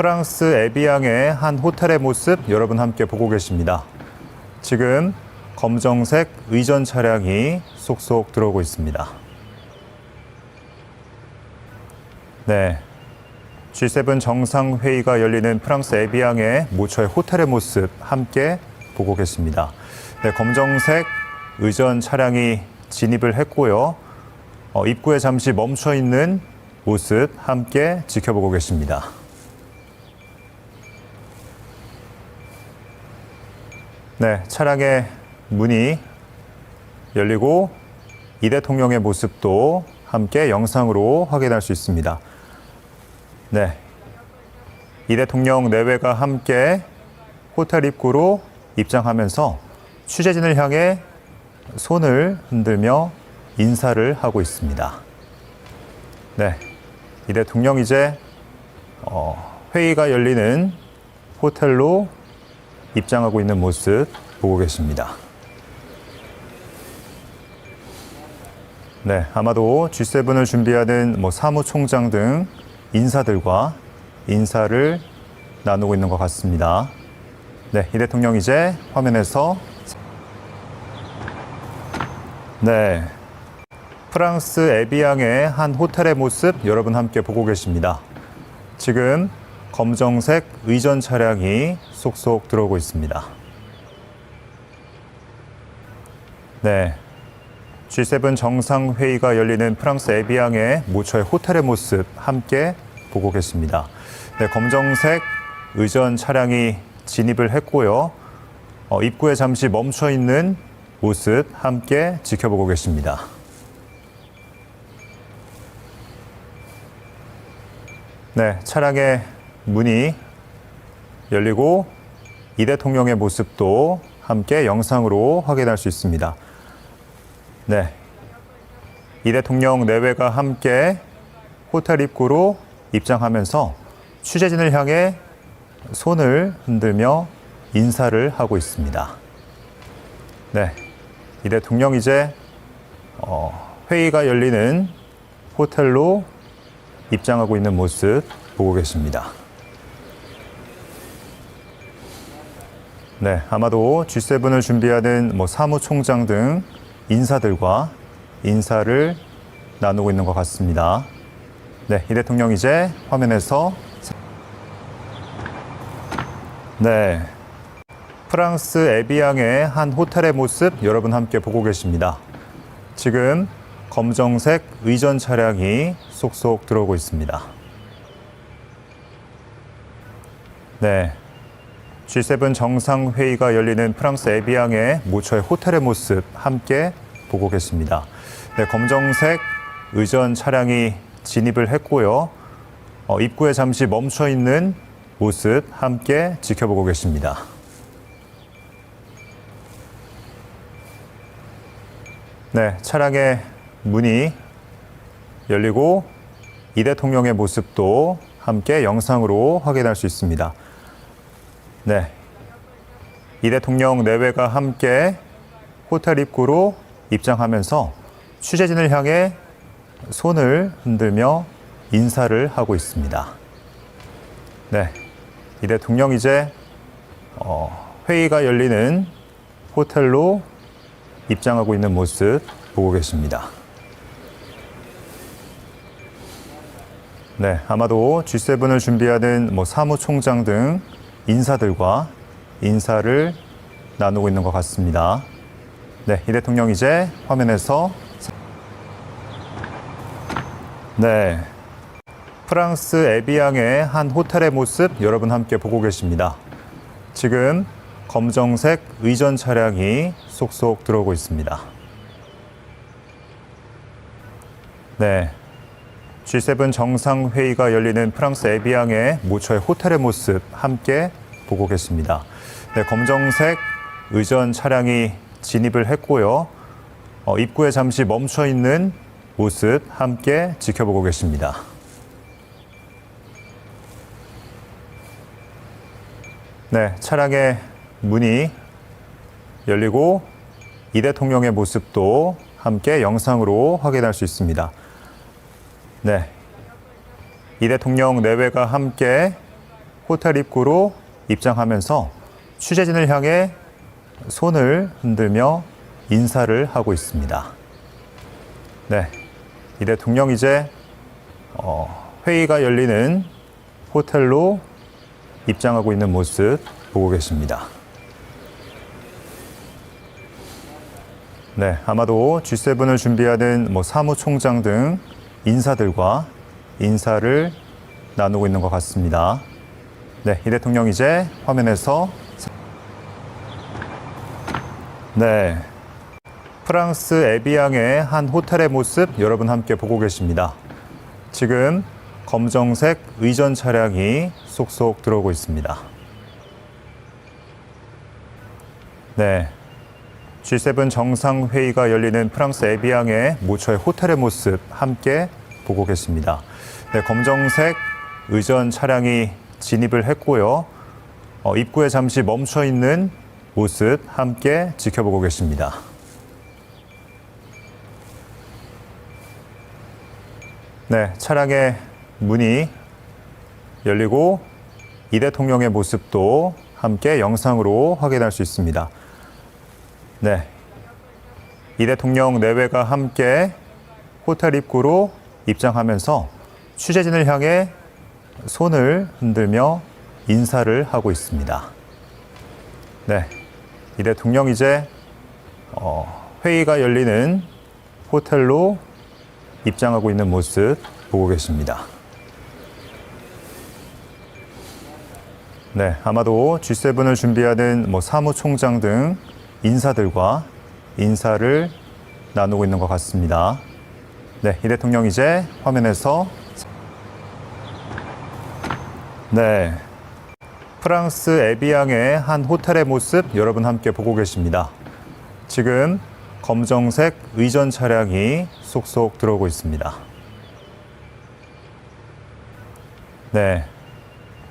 프랑스 에비앙의 한 호텔의 모습 여러분 함께 보고 계십니다. 지금 검정색 의전 차량이 속속 들어오고 있습니다. 네, G7 정상회의가 열리는 프랑스 에비앙의 모처의 호텔의 모습 함께 보고 계십니다. 네, 검정색 의전 차량이 진입을 했고요. 입구에 잠시 멈춰 있는 모습 함께 지켜보고 계십니다. 네, 차량의 문이 열리고 이 대통령의 모습도 함께 영상으로 확인할 수 있습니다. 네, 이 대통령 내외가 함께 호텔 입구로 입장하면서 취재진을 향해 손을 흔들며 인사를 하고 있습니다. 네, 이 대통령 이제 회의가 열리는 호텔로 입장하고 있는 모습 보고 계십니다. 네, 아마도 G7을 준비하는 사무총장 등 인사들과 인사를 나누고 있는 것 같습니다. 네, 이 대통령 이제 화면에서 네, 프랑스 에비앙의 한 호텔의 모습 여러분 함께 보고 계십니다. 지금 검정색 의전 차량이 속속 들어오고 있습니다. 네, G7 정상회의가 열리는 프랑스 에비앙의 모처의 호텔의 모습 함께 보고 계십니다. 네, 검정색 의전 차량이 진입을 했고요. 입구에 잠시 멈춰 있는 모습 함께 지켜보고 계십니다. 네, 차량의 문이 열리고 이 대통령의 모습도 함께 영상으로 확인할 수 있습니다. 네, 이 대통령 내외가 함께 호텔 입구로 입장하면서 취재진을 향해 손을 흔들며 인사를 하고 있습니다. 네, 이 대통령 이제 회의가 열리는 호텔로 입장하고 있는 모습 보고 계십니다. 네, 아마도 G7을 준비하는 사무총장 등 인사들과 인사를 나누고 있는 것 같습니다. 네, 이 대통령 이제 화면에서 네, 프랑스 에비앙의 한 호텔의 모습 여러분 함께 보고 계십니다. 지금 검정색 의전 차량이 속속 들어오고 있습니다. 네, G7 정상회의가 열리는 프랑스 에비앙의 모처의 호텔의 모습 함께 보고 계십니다. 네, 검정색 의전 차량이 진입을 했고요. 입구에 잠시 멈춰 있는 모습 함께 지켜보고 계십니다. 네, 차량의 문이 열리고 이 대통령의 모습도 함께 영상으로 확인할 수 있습니다. 네, 이 대통령 내외가 함께 호텔 입구로 입장하면서 취재진을 향해 손을 흔들며 인사를 하고 있습니다. 네, 이 대통령 이제 회의가 열리는 호텔로 입장하고 있는 모습 보고 계십니다. 네, 아마도 G7을 준비하는 사무총장 등 인사들과 인사를 나누고 있는 것 같습니다. 네, 이 대통령 이제 화면에서 네, 프랑스 에비앙의 한 호텔의 모습 여러분 함께 보고 계십니다. 지금 검정색 의전 차량이 속속 들어오고 있습니다. 네, G7 정상회의가 열리는 프랑스 에비앙의 모처의 호텔의 모습 함께 보고 계십니다. 네, 검정색 의전 차량이 진입을 했고요. 입구에 잠시 멈춰 있는 모습 함께 지켜보고 계십니다. 네, 차량의 문이 열리고 이 대통령의 모습도 함께 영상으로 확인할 수 있습니다. 네, 이 대통령 내외가 함께 호텔 입구로 입장하면서 취재진을 향해 손을 흔들며 인사를 하고 있습니다. 네, 이 대통령 이제 회의가 열리는 호텔로 입장하고 있는 모습 보고 계십니다. 네, 아마도 G7을 준비하는 사무총장 등 인사들과 인사를 나누고 있는 것 같습니다. 네, 이 대통령 이제 화면에서 네, 프랑스 에비앙의 한 호텔의 모습 여러분 함께 보고 계십니다. 지금 검정색 의전 차량이 속속 들어오고 있습니다. 네, G7 정상회의가 열리는 프랑스 에비앙의 모처의 호텔의 모습 함께 보고 계십니다. 네, 검정색 의전 차량이 진입을 했고요. 입구에 잠시 멈춰 있는 모습 함께 지켜보고 계십니다. 네, 차량의 문이 열리고 이 대통령의 모습도 함께 영상으로 확인할 수 있습니다. 네, 이 대통령 내외가 함께 호텔 입구로 입장하면서 취재진을 향해 손을 흔들며 인사를 하고 있습니다. 네, 이 대통령 이제 회의가 열리는 호텔로 입장하고 있는 모습 보고 계십니다. 네, 아마도 G7을 준비하는 사무총장 등 인사들과 인사를 나누고 있는 것 같습니다. 네, 이 대통령 이제 화면에서 네, 프랑스 에비앙의 한 호텔의 모습 여러분 함께 보고 계십니다. 지금 검정색 의전 차량이 속속 들어오고 있습니다. 네,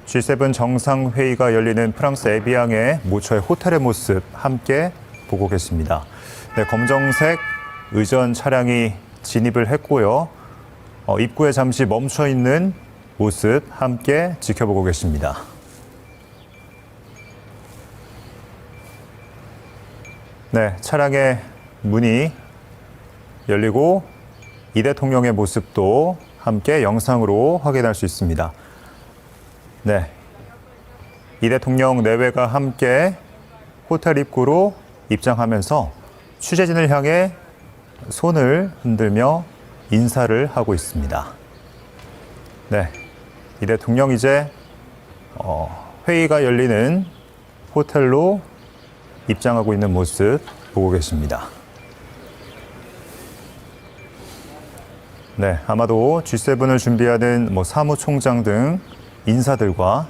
G7 정상회의가 열리는 프랑스 에비앙의 모처의 호텔의 모습 함께 보고 계십니다. 네, 검정색 의전 차량이 진입을 했고요. 입구에 잠시 멈춰 있는 모습 함께 지켜보고 계십니다. 네, 차량의 문이 열리고 이 대통령의 모습도 함께 영상으로 확인할 수 있습니다. 네, 이 대통령 내외가 함께 호텔 입구로 입장하면서 취재진을 향해 손을 흔들며 인사를 하고 있습니다. 네, 이 대통령 이제 회의가 열리는 호텔로 입장하고 있는 모습 보고 계십니다. 네, 아마도 G7을 준비하는 사무총장 등 인사들과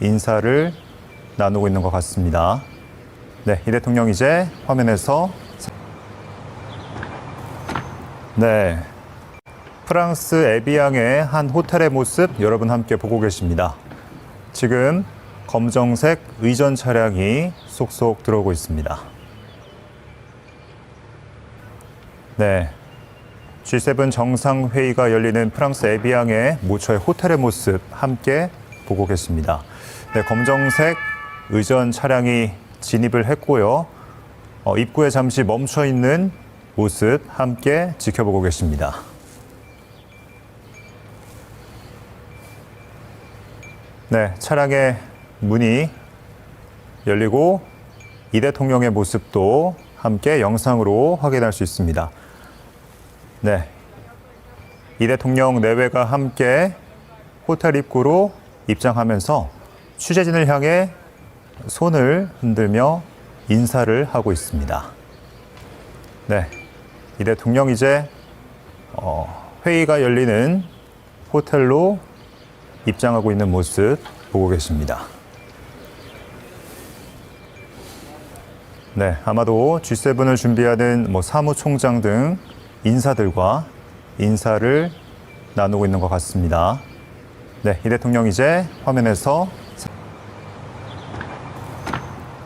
인사를 나누고 있는 것 같습니다. 네, 이 대통령 이제 화면에서 네, 프랑스 에비앙의 한 호텔의 모습 여러분 함께 보고 계십니다. 지금 검정색 의전 차량이 속속 들어오고 있습니다. 네, G7 정상회의가 열리는 프랑스 에비앙의 모처의 호텔의 모습 함께 보고 계십니다. 네, 검정색 의전 차량이 진입을 했고요. 입구에 잠시 멈춰 있는 모습 함께 지켜보고 계십니다. 네, 차량의 문이 열리고 이 대통령의 모습도 함께 영상으로 확인할 수 있습니다. 네, 이 대통령 내외가 함께 호텔 입구로 입장하면서 취재진을 향해 손을 흔들며 인사를 하고 있습니다. 네, 이 대통령 이제 회의가 열리는 호텔로 입장하고 있는 모습 보고 계십니다. 네, 아마도 G7을 준비하는 사무총장 등 인사들과 인사를 나누고 있는 것 같습니다. 네, 이 대통령 이제 화면에서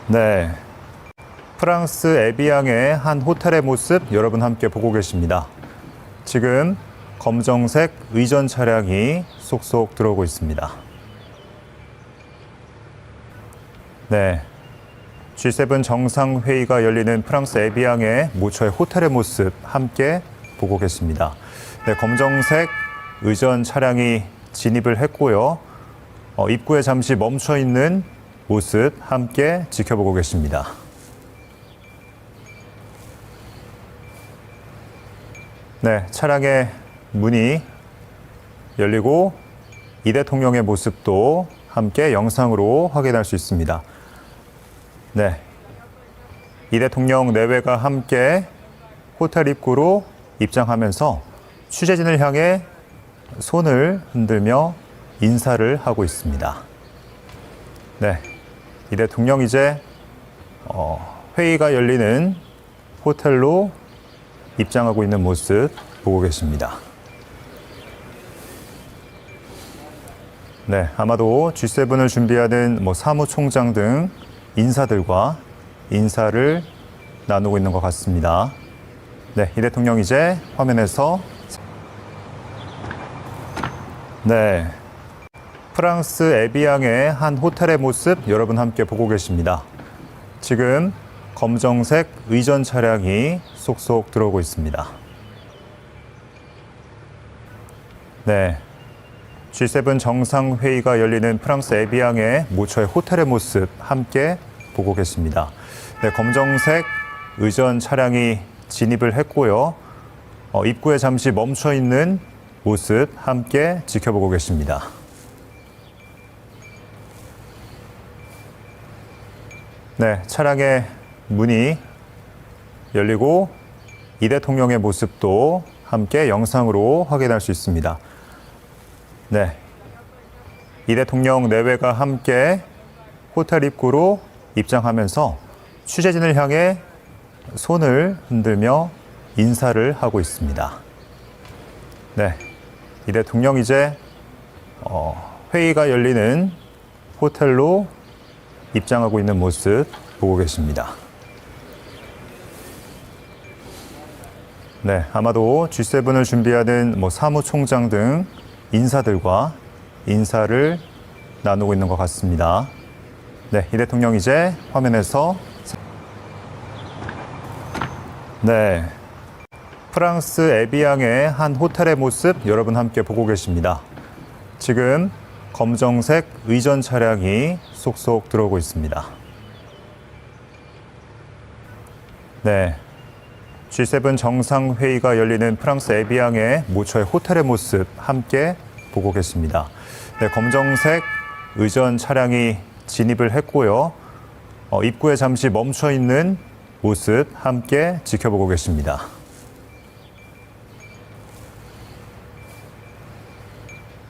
네, 프랑스 에비앙의 한 호텔의 모습 여러분 함께 보고 계십니다. 지금 검정색 의전 차량이 속속 들어오고 있습니다. 네, G7 정상회의가 열리는 프랑스 에비앙의 모처의 호텔의 모습 함께 보고 계십니다. 네, 검정색 의전 차량이 진입을 했고요. 입구에 잠시 멈춰 있는 모습 함께 지켜보고 계십니다. 네, 차량의 문이 열리고 이 대통령의 모습도 함께 영상으로 확인할 수 있습니다. 네, 이 대통령 내외가 함께 호텔 입구로 입장하면서 취재진을 향해 손을 흔들며 인사를 하고 있습니다. 네, 이 대통령 이제 회의가 열리는 호텔로 입장하고 있는 모습 보고 계십니다. 네, 아마도 G7을 준비하는 사무총장 등 인사들과 인사를 나누고 있는 것 같습니다. 네, 이 대통령 이제 화면에서 네, 프랑스 에비앙의 한 호텔의 모습 여러분 함께 보고 계십니다. 지금 검정색 의전 차량이 속속 들어오고 있습니다. 네, G7 정상회의가 열리는 프랑스 에비앙의 모처의 호텔의 모습 함께 보고 계십니다. 네, 검정색 의전 차량이 진입을 했고요. 입구에 잠시 멈춰 있는 모습 함께 지켜보고 계십니다. 네, 차량의 문이 열리고 이 대통령의 모습도 함께 영상으로 확인할 수 있습니다. 네, 이 대통령 내외가 함께 호텔 입구로 입장하면서 취재진을 향해 손을 흔들며 인사를 하고 있습니다. 네, 이 대통령 이제 회의가 열리는 호텔로 입장하고 있는 모습 보고 계십니다. 네, 아마도 G7을 준비하는 사무총장 등 인사들과 인사를 나누고 있는 것 같습니다. 네, 이 대통령 이제 화면에서 네, 프랑스 에비앙의 한 호텔의 모습 여러분 함께 보고 계십니다. 지금 검정색 의전 차량이 속속 들어오고 있습니다. 네, G7 정상회의가 열리는 프랑스 에비앙의 모처의 호텔의 모습 함께 보고 계십니다. 네, 검정색 의전 차량이 진입을 했고요. 입구에 잠시 멈춰 있는 모습 함께 지켜보고 계십니다.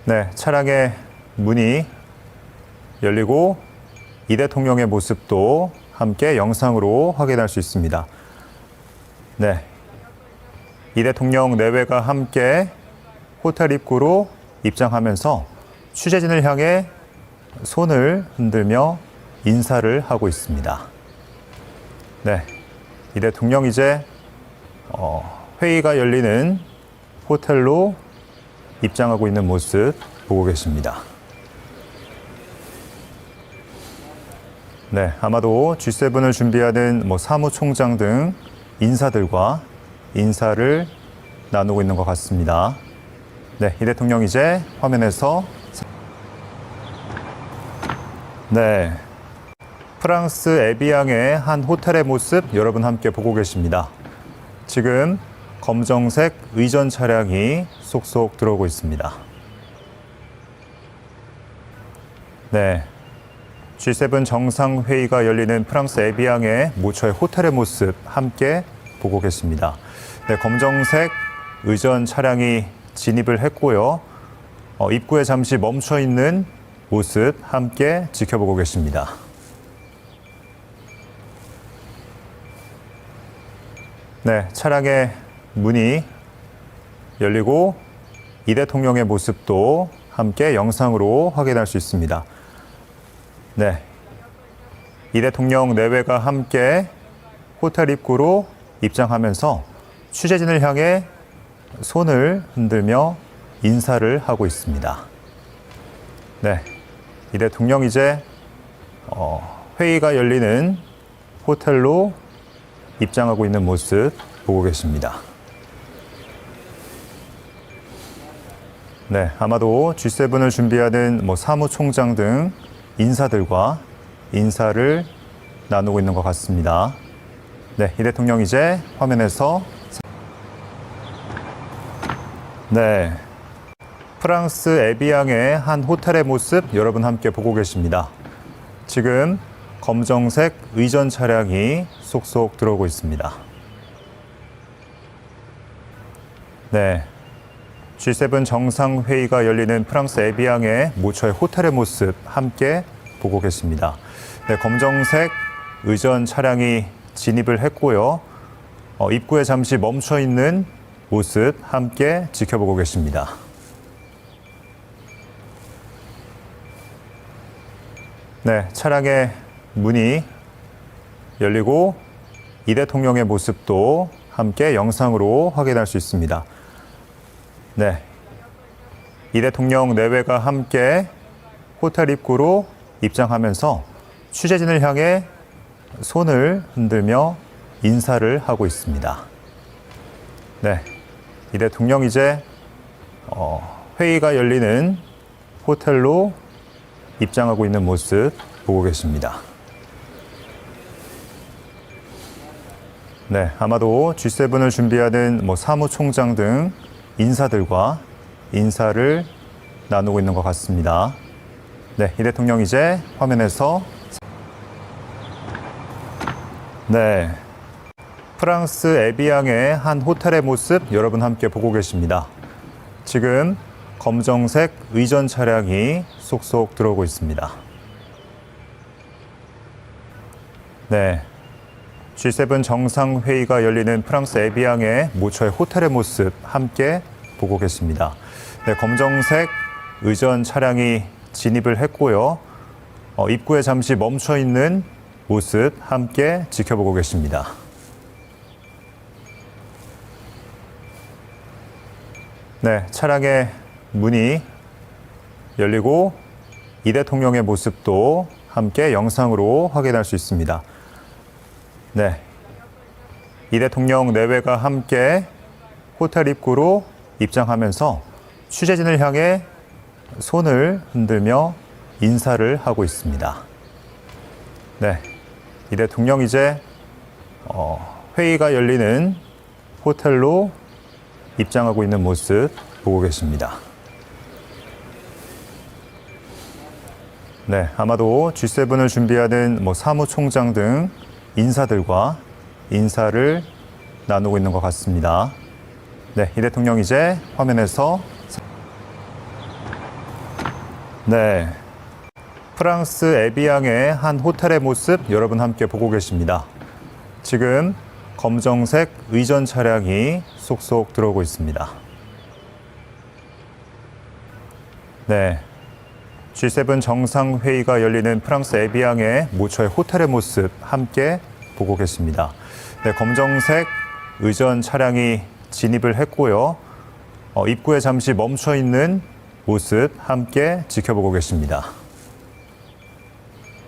네, 차량의 문이 열리고 이 대통령의 모습도 함께 영상으로 확인할 수 있습니다. 네, 이 대통령 내외가 함께 호텔 입구로 입장하면서 취재진을 향해 손을 흔들며 인사를 하고 있습니다. 네, 이 대통령 이제 회의가 열리는 호텔로 입장하고 있는 모습 보고 계십니다. 네, 아마도 G7을 준비하는 사무총장 등 인사들과 인사를 나누고 있는 것 같습니다. 네, 이 대통령 이제 화면에서 네, 프랑스 에비앙의 한 호텔의 모습 여러분 함께 보고 계십니다. 지금 검정색 의전 차량이 속속 들어오고 있습니다. 네, G7 정상회의가 열리는 프랑스 에비앙의 모처의 호텔의 모습 함께 보고 계십니다. 네, 검정색 의전 차량이 진입을 했고요. 입구에 잠시 멈춰 있는 모습 함께 지켜보고 계십니다. 네, 차량의 문이 열리고 이 대통령의 모습도 함께 영상으로 확인할 수 있습니다. 네, 이 대통령 내외가 함께 호텔 입구로 입장하면서 취재진을 향해 손을 흔들며 인사를 하고 있습니다. 네, 이 대통령 이제 회의가 열리는 호텔로 입장하고 있는 모습 보고 계십니다. 네, 아마도 G7을 준비하는 사무총장 등 인사들과 인사를 나누고 있는 것 같습니다. 네, 이 대통령 이제 화면에서 프랑스 에비앙의 한 호텔의 모습 여러분 함께 보고 계십니다. 지금 검정색 의전 차량이 속속 들어오고 있습니다. 네, G7 정상회의가 열리는 프랑스 에비앙의 모처의 호텔의 모습 함께 보고 계십니다. 네, 검정색 의전 차량이 진입을 했고요. 입구에 잠시 멈춰 있는 모습 함께 지켜보고 계십니다. 네, 차량의 문이 열리고 이 대통령의 모습도 함께 영상으로 확인할 수 있습니다. 네, 이 대통령 내외가 함께 호텔 입구로 입장하면서 취재진을 향해 손을 흔들며 인사를 하고 있습니다. 네, 이 대통령 이제 회의가 열리는 호텔로 입장하고 있는 모습 보고 계십니다. 네, 아마도 G7을 준비하는 사무총장 등 인사들과 인사를 나누고 있는 것 같습니다. 네, 이 대통령 이제 화면에서 프랑스 에비앙의 한 호텔의 모습 여러분 함께 보고 계십니다. 지금 검정색 의전 차량이 속속 들어오고 있습니다. 네, G7 정상회의가 열리는 프랑스 에비앙의 모처의 호텔의 모습 함께 보고 계십니다. 네, 검정색 의전 차량이 진입을 했고요. 입구에 잠시 멈춰 있는 모습 함께 지켜보고 계십니다. 네, 차량의 문이 열리고 이 대통령의 모습도 함께 영상으로 확인할 수 있습니다. 네, 이 대통령 내외가 함께 호텔 입구로 입장하면서 취재진을 향해 손을 흔들며 인사를 하고 있습니다. 네, 이 대통령 이제 회의가 열리는 호텔로 입장하고 있는 모습 보고 계십니다. 네, 아마도 G7을 준비하는 사무총장 등 인사들과 인사를 나누고 있는 것 같습니다. 네, 이 대통령 이제 화면에서 프랑스 에비앙의 한 호텔의 모습 여러분 함께 보고 계십니다. 지금 검정색 의전 차량이 속속 들어오고 있습니다. 네, G7 정상회의가 열리는 프랑스 에비앙의 모처의 호텔의 모습 함께 보고 계십니다. 네, 검정색 의전 차량이 진입을 했고요. 입구에 잠시 멈춰 있는 모습 함께 지켜보고 계십니다.